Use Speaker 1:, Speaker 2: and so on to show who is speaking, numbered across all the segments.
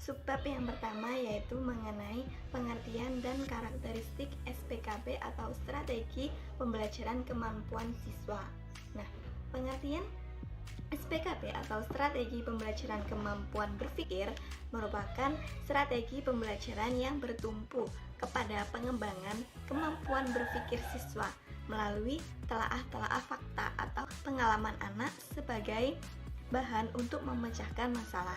Speaker 1: Subbab yang pertama yaitu mengenai pengertian dan karakteristik SPKB atau strategi pembelajaran kemampuan siswa. Nah, pengertian SPKB atau strategi pembelajaran kemampuan berpikir merupakan strategi pembelajaran yang bertumpu kepada pengembangan kemampuan berpikir siswa melalui telaah-telaah fakta atau pengalaman anak sebagai bahan untuk memecahkan masalah.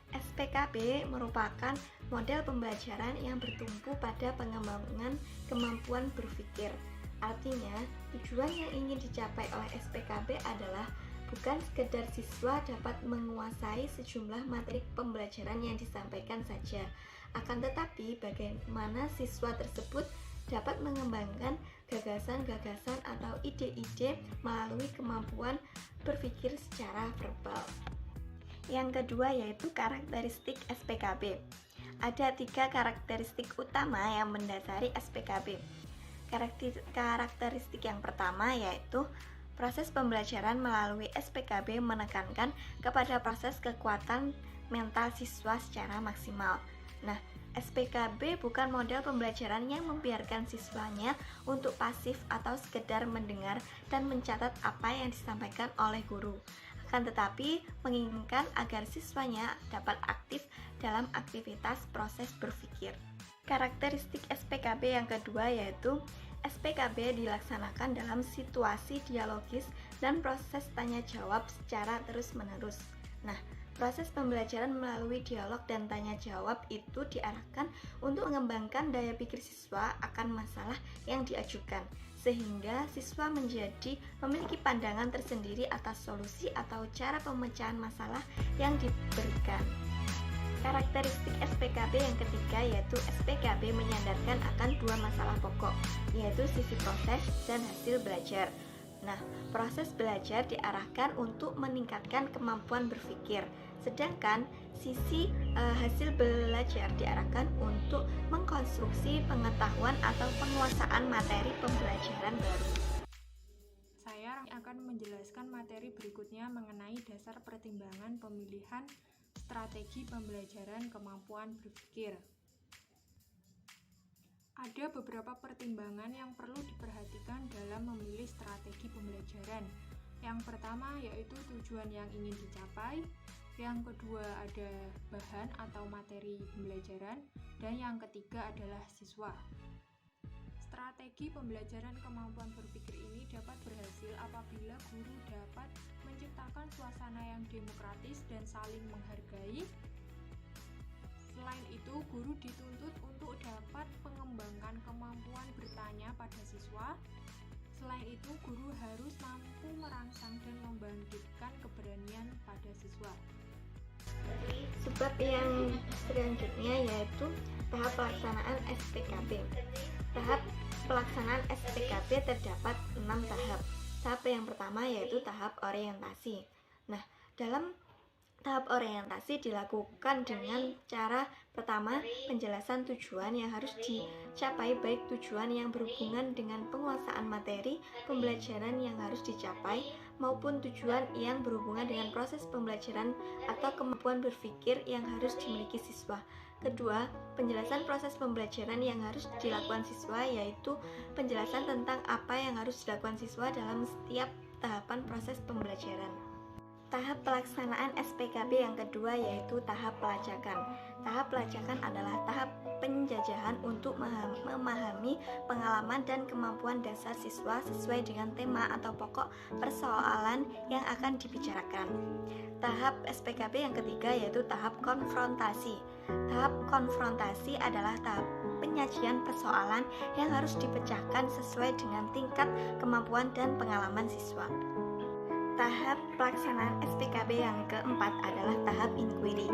Speaker 1: SPKB merupakan model pembelajaran yang bertumpu pada pengembangan kemampuan berpikir. Artinya, tujuan yang ingin dicapai oleh SPKB adalah bukan sekedar siswa dapat menguasai sejumlah materi pembelajaran yang disampaikan saja, akan tetapi bagaimana siswa tersebut dapat mengembangkan gagasan-gagasan atau ide-ide melalui kemampuan berpikir secara verbal. Yang kedua yaitu karakteristik SPKB. Ada 3 karakteristik utama yang mendasari SPKB. Karakteristik yang pertama yaitu proses pembelajaran melalui SPKB menekankan kepada proses kekuatan mental siswa secara maksimal. Nah, SPKB bukan model pembelajaran yang membiarkan siswanya untuk pasif atau sekedar mendengar dan mencatat apa yang disampaikan oleh guru. Akan tetapi menginginkan agar siswanya dapat aktif dalam aktivitas proses berpikir. Karakteristik SPKB yang kedua yaitu SPKB dilaksanakan dalam situasi dialogis dan proses tanya jawab secara terus-menerus. Nah, proses pembelajaran melalui dialog dan tanya jawab itu diarahkan untuk mengembangkan daya pikir siswa akan masalah yang diajukan, sehingga siswa memiliki pandangan tersendiri atas solusi atau cara pemecahan masalah yang diberikan. Karakteristik SPKB yang ketiga yaitu SPKB menyandarkan akan 2 masalah pokok, yaitu sisi proses dan hasil belajar. Nah, proses belajar diarahkan untuk meningkatkan kemampuan berpikir, sedangkan sisi hasil belajar diarahkan untuk mengkonstruksi pengetahuan atau penguasaan materi pembelajaran baru.
Speaker 2: Saya akan menjelaskan materi berikutnya mengenai dasar pertimbangan pemilihan strategi pembelajaran kemampuan berpikir. Ada beberapa pertimbangan yang perlu diperhatikan dalam memilih strategi pembelajaran. Yang pertama yaitu tujuan yang ingin dicapai, yang kedua ada bahan atau materi pembelajaran, dan yang ketiga adalah siswa. Strategi pembelajaran kemampuan berpikir ini dapat berhasil apabila guru dapat menciptakan suasana yang demokratis dan saling menghargai. Selain itu, guru dituntut untuk dapat mengembangkan kemampuan bertanya pada siswa. Selain itu, guru harus mampu merangsang dan membangkitkan keberanian pada siswa.
Speaker 1: Sebab yang selanjutnya yaitu tahap pelaksanaan SPKB. Tahap pelaksanaan SPKB terdapat 6 tahap. Tahap yang pertama yaitu tahap orientasi. Nah, dalam tahap orientasi dilakukan dengan cara pertama, penjelasan tujuan yang harus dicapai, baik tujuan yang berhubungan dengan penguasaan materi pembelajaran yang harus dicapai maupun tujuan yang berhubungan dengan proses pembelajaran atau kemampuan berpikir yang harus dimiliki siswa. Kedua, penjelasan proses pembelajaran yang harus dilakukan siswa, yaitu penjelasan tentang apa yang harus dilakukan siswa dalam setiap tahapan proses pembelajaran. Tahap pelaksanaan SPKB yang kedua yaitu tahap pelacakan. Tahap pelacakan adalah tahap penjajahan untuk memahami pengalaman dan kemampuan dasar siswa sesuai dengan tema atau pokok persoalan yang akan dibicarakan. Tahap SPKB yang ketiga yaitu tahap konfrontasi. Tahap konfrontasi adalah tahap penyajian persoalan yang harus dipecahkan sesuai dengan tingkat kemampuan dan pengalaman siswa. Tahap pelaksanaan SPKB yang keempat adalah tahap inquiry.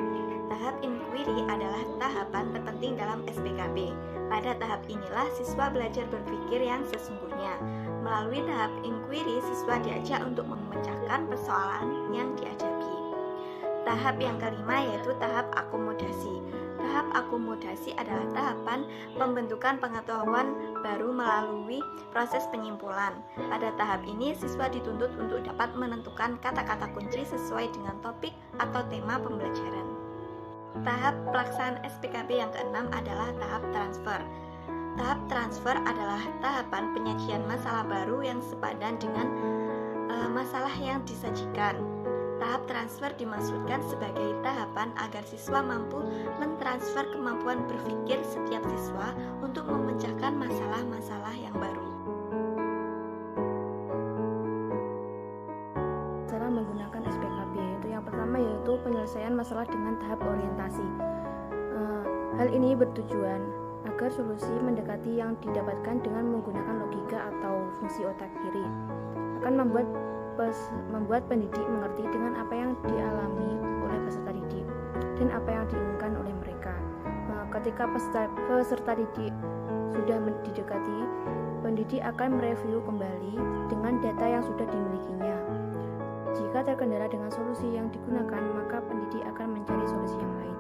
Speaker 1: Tahap inquiry adalah tahapan terpenting dalam SPKB. Pada tahap inilah siswa belajar berpikir yang sesungguhnya. Melalui tahap inquiry, siswa diajak untuk memecahkan persoalan yang dihadapi. Tahap yang kelima yaitu tahap akomodasi. Tahap akomodasi adalah tahapan pembentukan pengetahuan baru melalui proses penyimpulan. Pada tahap ini, siswa dituntut untuk dapat menentukan kata-kata kunci sesuai dengan topik atau tema pembelajaran. Tahap pelaksanaan SPKB yang keenam adalah tahap transfer. Tahap transfer adalah tahapan penyajian masalah baru yang sepadan dengan masalah yang disajikan. Tahap transfer dimaksudkan sebagai tahapan agar siswa mampu mentransfer kemampuan berpikir setiap siswa untuk memecahkan masalah-masalah yang baru.
Speaker 3: Cara menggunakan SPKB yang pertama yaitu penyelesaian masalah dengan tahap orientasi. Hal ini bertujuan agar solusi mendekati yang didapatkan dengan menggunakan logika atau fungsi otak kiri akan membuat pendidik mengerti dengan apa yang dialami oleh peserta didik dan apa yang diinginkan oleh mereka. Ketika peserta didik sudah didekati, pendidik akan mereview kembali dengan data yang sudah dimilikinya. Jika terkendala dengan solusi yang digunakan, maka pendidik akan mencari solusi yang lain.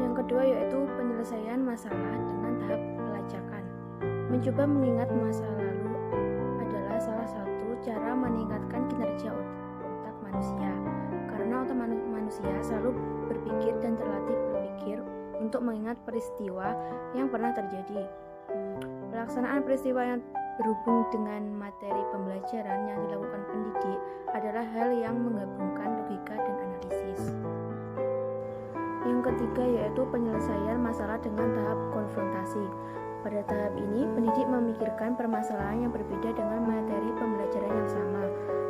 Speaker 3: Yang kedua yaitu penyelesaian masalah dengan tahap pelacakan. Mencoba mengingat masa lalu adalah salah satu cara meningkatkan kinerja otak manusia. Karena otak manusia selalu berpikir dan terlatih berpikir untuk mengingat peristiwa yang pernah terjadi. Pelaksanaan peristiwa yang berhubung dengan materi pembelajaran yang dilakukan pendidik adalah hal yang menggabungkan logika dan analisis. Yang ketiga yaitu penyelesaian masalah dengan tahap konfrontasi. Pada tahap ini, pendidik memikirkan permasalahan yang berbeda dengan materi pembelajaran yang sama.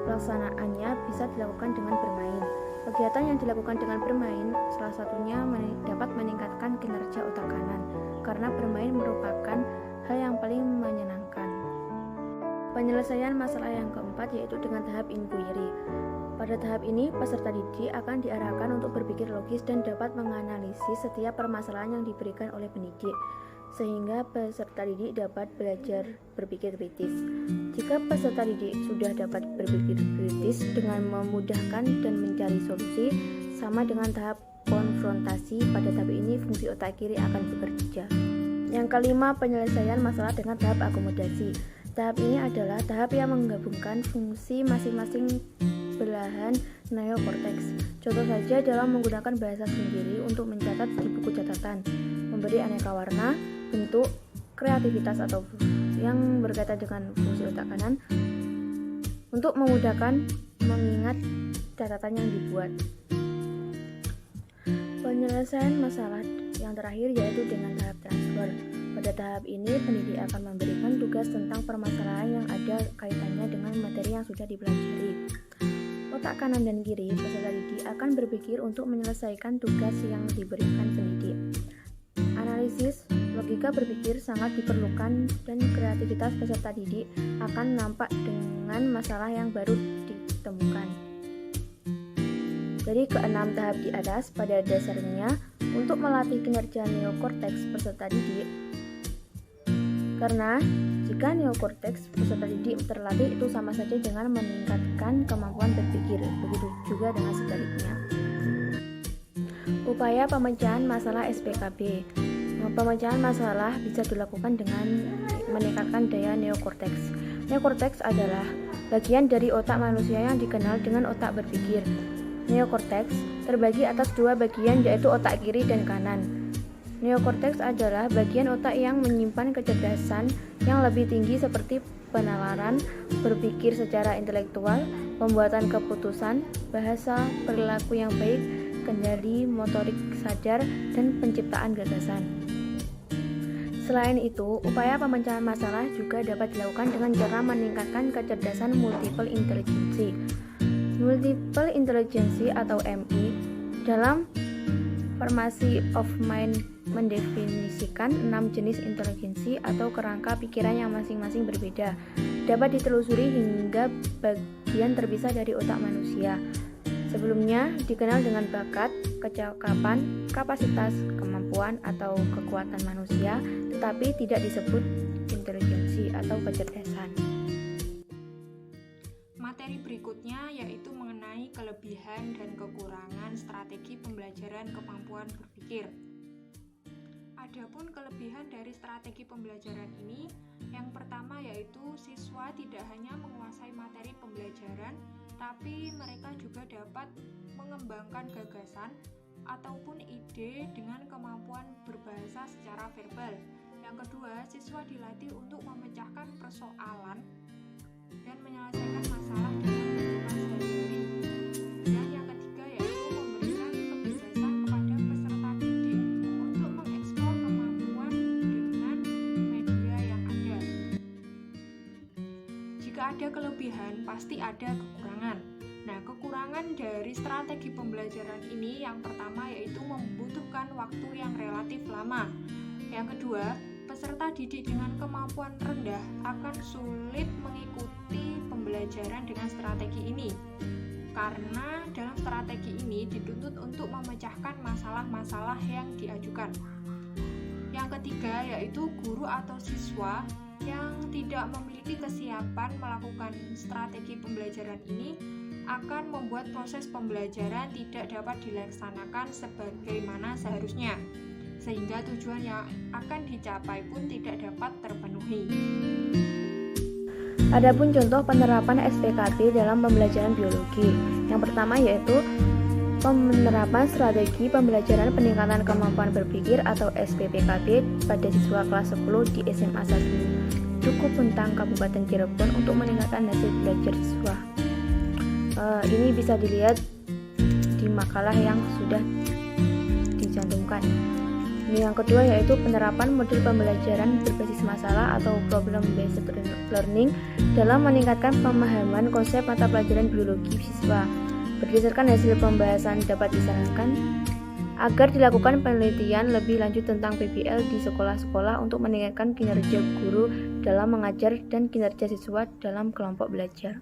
Speaker 3: Pelaksanaannya bisa dilakukan dengan bermain. Kegiatan yang dilakukan dengan bermain salah satunya dapat meningkatkan kinerja otak kanan, karena bermain merupakan hal yang paling menyenangkan. Penyelesaian masalah yang keempat yaitu dengan tahap inquiry. Pada tahap ini, peserta didik akan diarahkan untuk berpikir logis dan dapat menganalisis setiap permasalahan yang diberikan oleh pendidik, sehingga peserta didik dapat belajar berpikir kritis. Jika peserta didik sudah dapat berpikir kritis dengan memudahkan dan mencari solusi, sama dengan tahap konfrontasi, pada tahap ini fungsi otak kiri akan bekerja. Yang kelima, penyelesaian masalah dengan tahap akomodasi. Tahap ini adalah tahap yang menggabungkan fungsi masing-masing belahan neokorteks. Contoh saja dalam menggunakan bahasa sendiri untuk mencatat di buku catatan, memberi aneka warna, bentuk, kreativitas atau yang berkaitan dengan fungsi otak kanan untuk memudahkan mengingat catatan yang dibuat. Penyelesaian masalah yang terakhir yaitu dengan tahap transfer. Pada tahap ini, pendidik akan memberikan tugas tentang permasalahan yang ada kaitannya dengan materi yang sudah dipelajari. Otak kanan dan kiri peserta didik akan berpikir untuk menyelesaikan tugas yang diberikan pendidik. Analisis, logika berpikir sangat diperlukan dan kreativitas peserta didik akan nampak dengan masalah yang baru ditemukan. Dari keenam tahap di atas, pada dasarnya untuk melatih kinerja neokorteks peserta didik. Karena jika neokorteks peserta didik terlatih, itu sama saja dengan meningkatkan kemampuan berpikir, begitu juga dengan sebaliknya. Upaya pemecahan masalah SPKB. Pemecahan masalah bisa dilakukan dengan meningkatkan daya neokorteks. Neokorteks adalah bagian dari otak manusia yang dikenal dengan otak berpikir. Neokorteks terbagi atas dua bagian, yaitu otak kiri dan kanan. Neokorteks adalah bagian otak yang menyimpan kecerdasan yang lebih tinggi seperti penalaran, berpikir secara intelektual, pembuatan keputusan, bahasa, perilaku yang baik, kendali, motorik sadar, dan penciptaan gagasan. Selain itu, upaya pemecahan masalah juga dapat dilakukan dengan cara meningkatkan kecerdasan multiple intelligency. Multiple intelligency atau MI dalam Formasi of Mind mendefinisikan 6 jenis inteligensi atau kerangka pikiran yang masing-masing berbeda. Dapat ditelusuri hingga bagian terpisah dari otak manusia. Sebelumnya dikenal dengan bakat, kecakapan, kapasitas, kemampuan, atau kekuatan manusia, tetapi tidak disebut inteligensi atau kecerdasan.
Speaker 2: Materi berikutnya yaitu mengenai kelebihan dan kekurangan strategi pembelajaran kemampuan berpikir. Adapun kelebihan dari strategi pembelajaran ini Yang pertama yaitu siswa tidak hanya menguasai materi pembelajaran, tapi mereka juga dapat mengembangkan gagasan ataupun ide dengan kemampuan berbahasa secara verbal. Yang kedua, siswa dilatih untuk memecahkan persoalan dan menyelesaikan masalah dengan lingkungan sehari-hari. Dan yang ketiga yaitu memberikan kebebasan kepada peserta didik untuk mengeksplor kemampuan dengan media yang ada. Jika ada kelebihan, pasti ada kekurangan. Nah, kekurangan dari strategi pembelajaran ini yang pertama yaitu membutuhkan waktu yang relatif lama. Yang kedua, peserta didik dengan kemampuan rendah akan sulit mengikuti pembelajaran dengan strategi ini. Karena dalam strategi ini dituntut untuk memecahkan masalah-masalah yang diajukan. Yang ketiga yaitu guru atau siswa yang tidak memiliki kesiapan melakukan strategi pembelajaran ini akan membuat proses pembelajaran tidak dapat dilaksanakan sebagaimana seharusnya, sehingga tujuan yang akan dicapai pun tidak dapat terpenuhi.
Speaker 3: Adapun contoh penerapan SPKB dalam pembelajaran biologi. Yang pertama yaitu penerapan strategi pembelajaran peningkatan kemampuan berpikir atau SPPKB pada siswa kelas 10 di SMA 1 Dukuh Puntang, Kabupaten Cirebon untuk meningkatkan hasil belajar siswa. Ini bisa dilihat di makalah yang sudah dicantumkan. Yang kedua yaitu penerapan model pembelajaran berbasis masalah atau problem based learning dalam meningkatkan pemahaman konsep mata pelajaran biologi siswa. Berdasarkan hasil pembahasan dapat disarankan agar dilakukan penelitian lebih lanjut tentang PBL di sekolah-sekolah untuk meningkatkan kinerja guru dalam mengajar dan kinerja siswa dalam kelompok belajar.